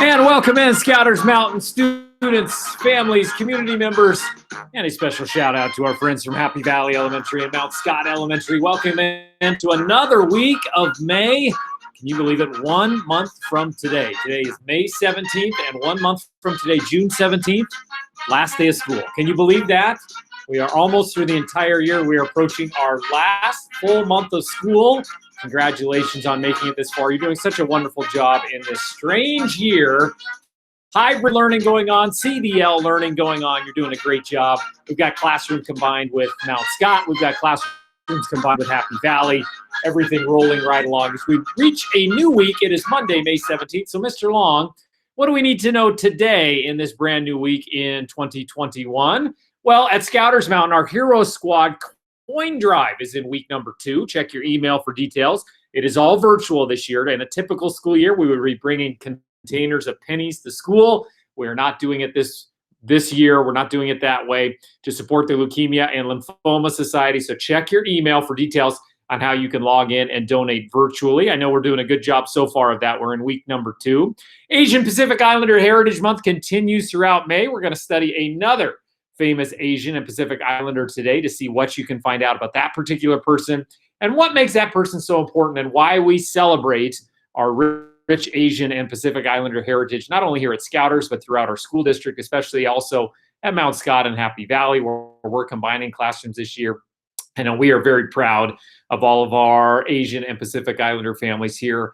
And welcome in, Scouters Mountain students, families, community members, and a special shout out to our friends from Happy Valley Elementary and Mount Scott Elementary. Welcome in to another week of May. Can you believe it? 1 month from today. Today is May 17th, and 1 month from today, June 17th, last day of school. Can you believe that? We are almost through the entire year. We are approaching our last full month of school. Congratulations on making it this far. You're doing such a wonderful job in this strange year. Hybrid learning going on, CDL learning going on. You're doing a great job. We've got classroom combined with Mount Scott. We've got classrooms combined with Happy Valley. Everything rolling right along. As we reach a new week, it is Monday, May 17th. So, Mr. Long, what do we need to know today in this brand new week in 2021? Well, at Scouters Mountain, our Hero Squad coin drive is in week number 2. Check your email for details. It is all virtual this year. In a typical school year, we would be bringing containers of pennies to school. We're not doing it this year. We're not doing it that way to support the Leukemia and Lymphoma Society. So check your email for details on how you can log in and donate virtually. I know we're doing a good job so far of that. We're in week number 2. Asian Pacific Islander Heritage Month continues throughout May. We're going to study another famous Asian and Pacific Islander today to see what you can find out about that particular person and what makes that person so important and why we celebrate our rich Asian and Pacific Islander heritage, not only here at Scouters, but throughout our school district, especially also at Mount Scott and Happy Valley, where we're combining classrooms this year. And we are very proud of all of our Asian and Pacific Islander families here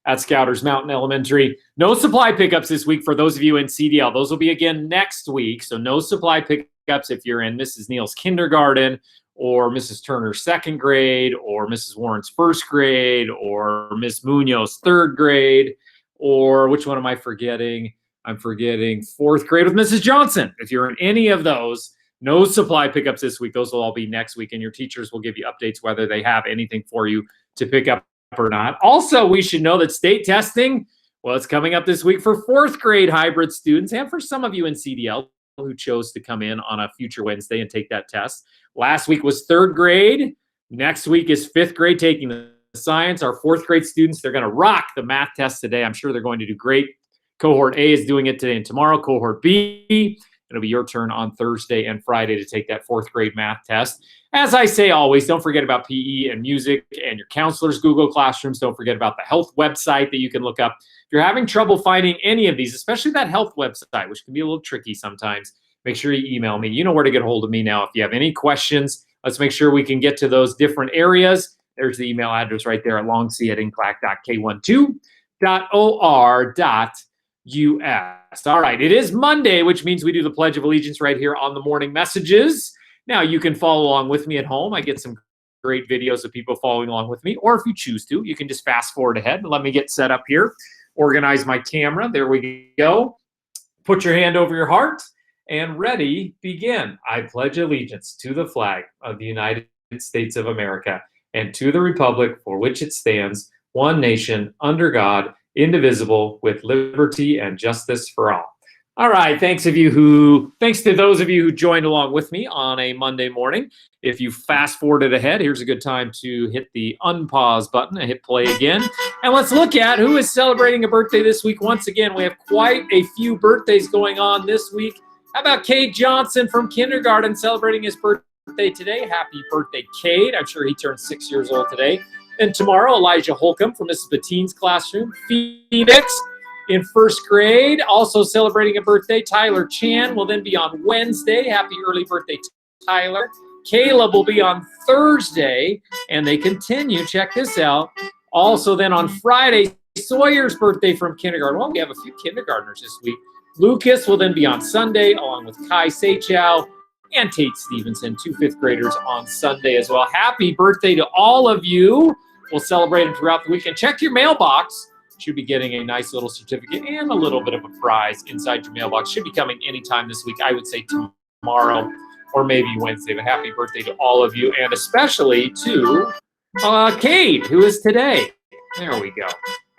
at Scouters Mountain Elementary. No supply pickups this week for those of you in CDL. Those will be again next week. So no supply pickups if you're in Mrs. Neal's kindergarten or Mrs. Turner's second grade or Mrs. Warren's first grade or Miss Munoz's third grade, or which one am I forgetting? I'm forgetting fourth grade with Mrs. Johnson. If you're in any of those, no supply pickups this week. Those will all be next week, and your teachers will give you updates whether they have anything for you to pick up or not. Also, we should know that state testing, well, it's coming up this week for fourth grade hybrid students and for some of you in CDL who chose to come in on a future Wednesday and take that test. Last week was third grade. Next week is fifth grade taking the science. Our fourth grade students, they're going to rock the math test today. I'm sure they're going to do great. Cohort A is doing it today and tomorrow. Cohort B, it'll be your turn on Thursday and Friday to take that fourth grade math test. As I say always, don't forget about PE and music and your counselor's Google Classrooms. Don't forget about the health website that you can look up. If you're having trouble finding any of these, especially that health website, which can be a little tricky sometimes, make sure you email me. You know where to get a hold of me now. If you have any questions, let's make sure we can get to those different areas. There's the email address right there at longc@inclac.k12.or.us. All right, it is Monday, which means we do the Pledge of Allegiance right here on the Morning Messages. Now, you can follow along with me at home. I get some great videos of people following along with me. Or if you choose to, you can just fast forward ahead and let me get set up here. Organize my camera. There we go. Put your hand over your heart and ready, begin. I pledge allegiance to the flag of the United States of America and to the republic for which it stands, one nation, under God, indivisible, with liberty and justice for all. All right, thanks to those of you who joined along with me on a Monday morning. If you fast forwarded ahead, here's a good time to hit the unpause button and hit play again. And let's look at who is celebrating a birthday this week. Once again, we have quite a few birthdays going on this week. How about Cade Johnson from kindergarten celebrating his birthday today? Happy birthday, Cade. I'm sure he turned 6 years old today. And tomorrow, Elijah Holcomb from Mrs. Bateen's classroom. Phoenix in first grade, also celebrating a birthday. Tyler Chan will then be on Wednesday. Happy early birthday, Tyler. Caleb will be on Thursday, and they continue. Check this out. Also then on Friday, Sawyer's birthday from kindergarten. Well, we have a few kindergartners this week. Lucas will then be on Sunday, along with Kai Seichow and Tate Stevenson, 2 fifth graders on Sunday as well. Happy birthday to all of you. We'll celebrate them throughout the weekend. Check your mailbox. Should be getting a nice little certificate and a little bit of a prize inside your mailbox. Should be coming anytime this week. I would say tomorrow or maybe Wednesday. But happy birthday to all of you, and especially to Cade, who is today. There we go.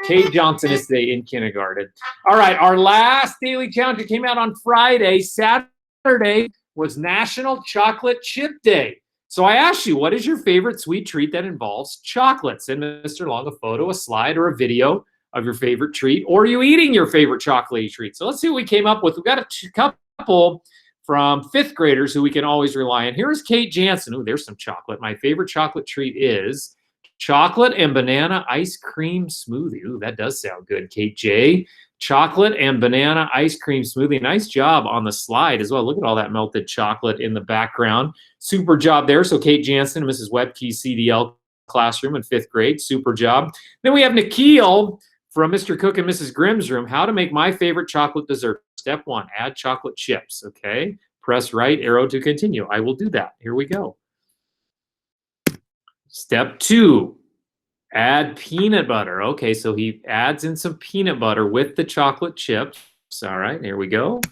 Cade Johnson is today in kindergarten. All right, our last daily challenge came out on Friday. Saturday was National Chocolate Chip Day. So I asked you, what is your favorite sweet treat that involves chocolate? Send Mr. Long a photo, a slide, or a video of your favorite treat, or are you eating your favorite chocolatey treat? So let's see what we came up with. We've got a couple from fifth graders who we can always rely on. Here's Kate Jansen. Oh, there's some chocolate. My favorite chocolate treat is chocolate and banana ice cream smoothie. Ooh, that does sound good, Kate J. Chocolate and banana ice cream smoothie. Nice job on the slide as well. Look at all that melted chocolate in the background. Super job there. So Kate Jansen, Mrs. Webke's CDL classroom in fifth grade. Super job. Then we have Nikhil from Mr. Cook and Mrs. Grimm's room. How to make my favorite chocolate dessert. Step 1, add chocolate chips. Okay. Press right arrow to continue. I will do that. Here we go. Step 2, add peanut butter. Okay, so he adds in some peanut butter with the chocolate chips. All right, here we go.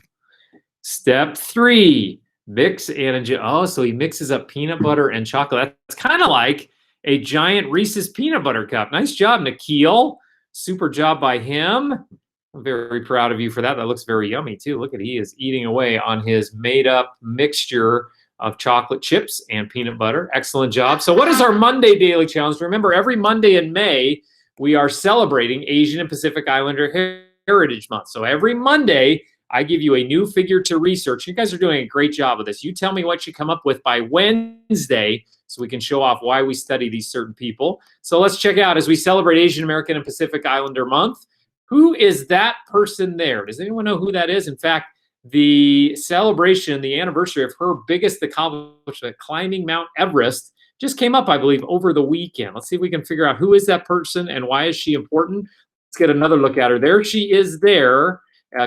Step 3, mix and oh, so he mixes up peanut butter and chocolate. That's kind of like a giant Reese's peanut butter cup. Nice job, Nikhil. Super job by him. I'm very proud of you for that. That looks very yummy too. Look at, he is eating away on his made up mixture of chocolate chips and peanut butter. Excellent job. So what is our Monday daily challenge? Remember, every Monday in May, we are celebrating Asian and Pacific Islander Heritage Month. So every Monday, I give you a new figure to research. You guys are doing a great job of this. You tell me what you come up with by Wednesday so we can show off why we study these certain people. So let's check out as we celebrate Asian American and Pacific Islander Month. Who is that person there? Does anyone know who that is? In fact, the celebration, the anniversary of her biggest accomplishment, climbing Mount Everest, just came up, I believe, over the weekend. Let's see if we can figure out who is that person and why is she important. Let's get another look at her. There she is there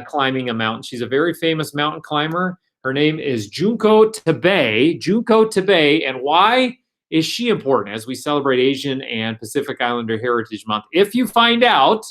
climbing a mountain. She's a very famous mountain climber. Her name is Junko Tabei. Junko Tabei. And why is she important as we celebrate Asian and Pacific Islander Heritage Month? If you find out,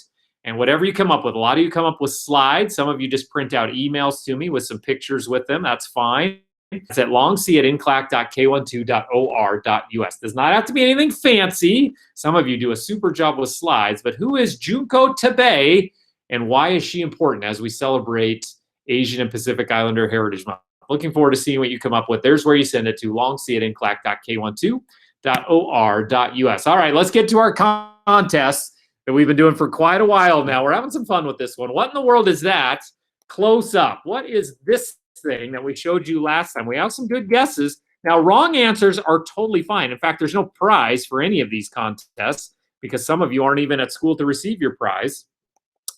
and whatever you come up with, a lot of you come up with slides. Some of you just print out emails to me with some pictures with them. That's fine. It's at longc@nclac.k12.or.us. Does not have to be anything fancy. Some of you do a super job with slides. But who is Junko Tabei, and why is she important as we celebrate Asian and Pacific Islander Heritage Month? Looking forward to seeing what you come up with. There's where you send it to longc@nclac.k12.or.us. All right, let's get to our contest that we've been doing for quite a while now. We're having some fun with this one. What in the world is that? Close up. What is this thing that we showed you last time? We have some good guesses. Now, wrong answers are totally fine. In fact, there's no prize for any of these contests because some of you aren't even at school to receive your prize.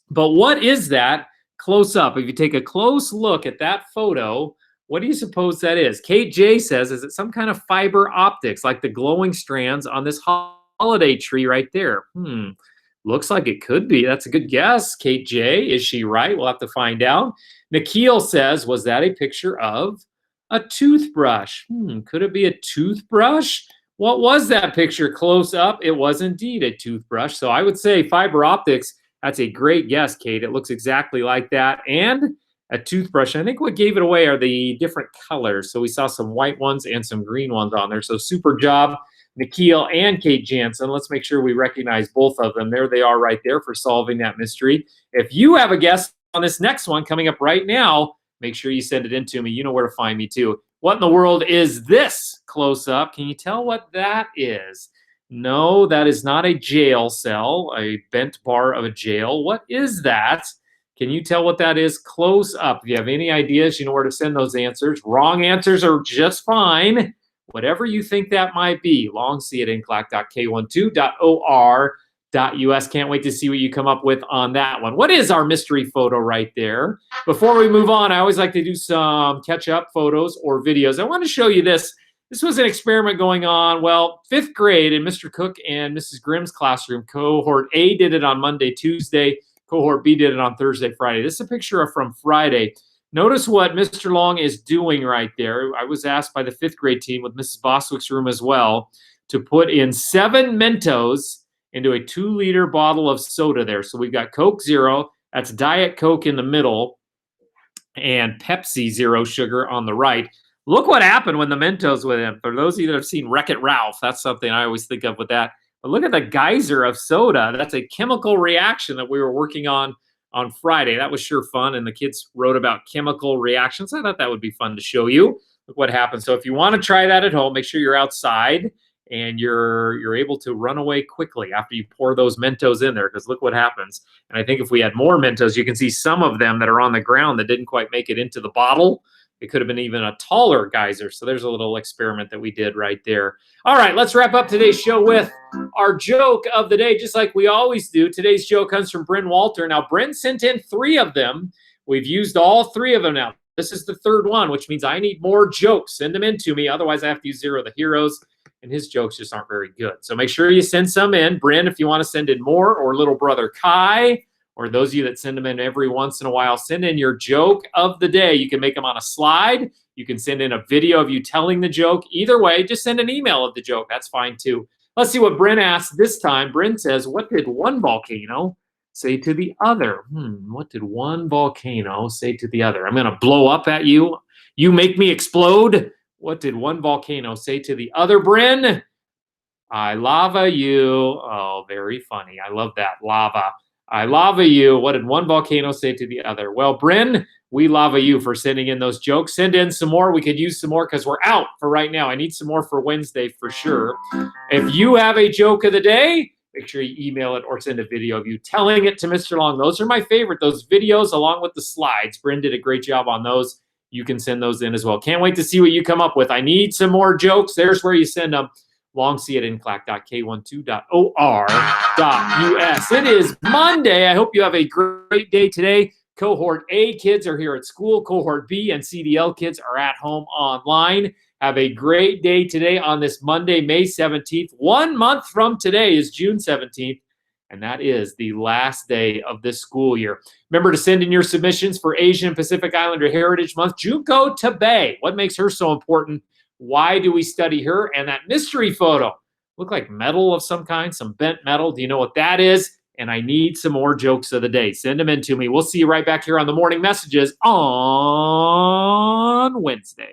But what is that close up? If you take a close look at that photo, what do you suppose that is? Kate J says, is it some kind of fiber optics like the glowing strands on this holiday tree right there? Looks like it could be. That's a good guess. Kate J, is she right? We'll have to find out. Nikhil says, was that a picture of a toothbrush? Could it be a toothbrush? What was that picture close up? It was indeed a toothbrush. So I would say fiber optics. That's a great guess, Kate. It looks exactly like that. And a toothbrush. I think what gave it away are the different colors. So we saw some white ones and some green ones on there. So super job, Nikhil and Kate Jansen. Let's make sure we recognize both of them. There they are right there for solving that mystery. If you have a guess on this next one coming up right now, make sure you send it in to me. You know where to find me too. What in the world is this close up? Can you tell what that is? No, that is not a jail cell, a bent bar of a jail. What is that? Can you tell what that is close up? If you have any ideas, you know where to send those answers. Wrong answers are just fine. Whatever you think that might be, longc@nclac.k12.or.us. Can't wait to see what you come up with on that one. What is our mystery photo right there? Before we move on, I always like to do some catch-up photos or videos. I want to show you this. This was an experiment going on, well, fifth grade in Mr. Cook and Mrs. Grimm's classroom. Cohort A did it on Monday, Tuesday. Cohort B did it on Thursday, Friday. This is a picture from Friday. Notice what Mr. Long is doing right there. I was asked by the fifth grade team with Mrs. Boswick's room as well to put in 7 Mentos into a 2-liter bottle of soda there. So we've got Coke Zero, that's Diet Coke in the middle, and Pepsi Zero Sugar on the right. Look what happened when the Mentos went in. For those of you that have seen Wreck-It Ralph, that's something I always think of with that. But look at the geyser of soda. That's a chemical reaction that we were working on Friday. That was sure fun, and the kids wrote about chemical reactions. I thought that would be fun to show you. Look what happened. So if you want to try that at home, make sure you're outside and you're able to run away quickly after you pour those Mentos in there, because look what happens. And I think if we had more Mentos, you can see some of them that are on the ground that didn't quite make it into the bottle. It could have been even a taller geyser. So there's a little experiment that we did right there. All right, let's wrap up today's show with our joke of the day, just like we always do. Today's joke comes from Bryn Walter. Now, Bryn sent in 3 of them. We've used all 3 of them now. This is the 3rd one, which means I need more jokes. Send them in to me. Otherwise, I have to use Zero the Heroes, and his jokes just aren't very good. So make sure you send some in. Bryn, if you want to send in more, or little brother Kai, or those of you that send them in every once in a while, send in your joke of the day. You can make them on a slide. You can send in a video of you telling the joke. Either way, just send an email of the joke. That's fine too. Let's see what Bryn asks this time. Bryn says, what did one volcano say to the other? What did one volcano say to the other? I'm going to blow up at you. You make me explode. What did one volcano say to the other, Bryn? I lava you. Oh, very funny. I love that. Lava. I lava you. What did one volcano say to the other? Well, Bryn, we lava you for sending in those jokes. Send in some more. We could use some more because we're out for right now. I need some more for Wednesday for sure. If you have a joke of the day, make sure you email it or send a video of you telling it to Mr. Long. Those are my favorite, those videos along with the slides. Bryn did a great job on those. You can send those in as well. Can't wait to see what you come up with. I need some more jokes. There's where you send them. Longc at nclac.k12.or.us. It is Monday. I hope you have a great day today. Cohort A kids are here at school. Cohort B and CDL kids are at home online. Have a great day today on this Monday, May 17th. 1 month from today is June 17th, and that is the last day of this school year. Remember to send in your submissions for Asian and Pacific Islander Heritage Month. Junko Tabei. What makes her so important? Why do we study her? And that mystery photo. Look like metal of some kind, some bent metal. Do you know what that is? And I need some more jokes of the day. Send them in to me. We'll see you right back here on the Morning Messages on Wednesday.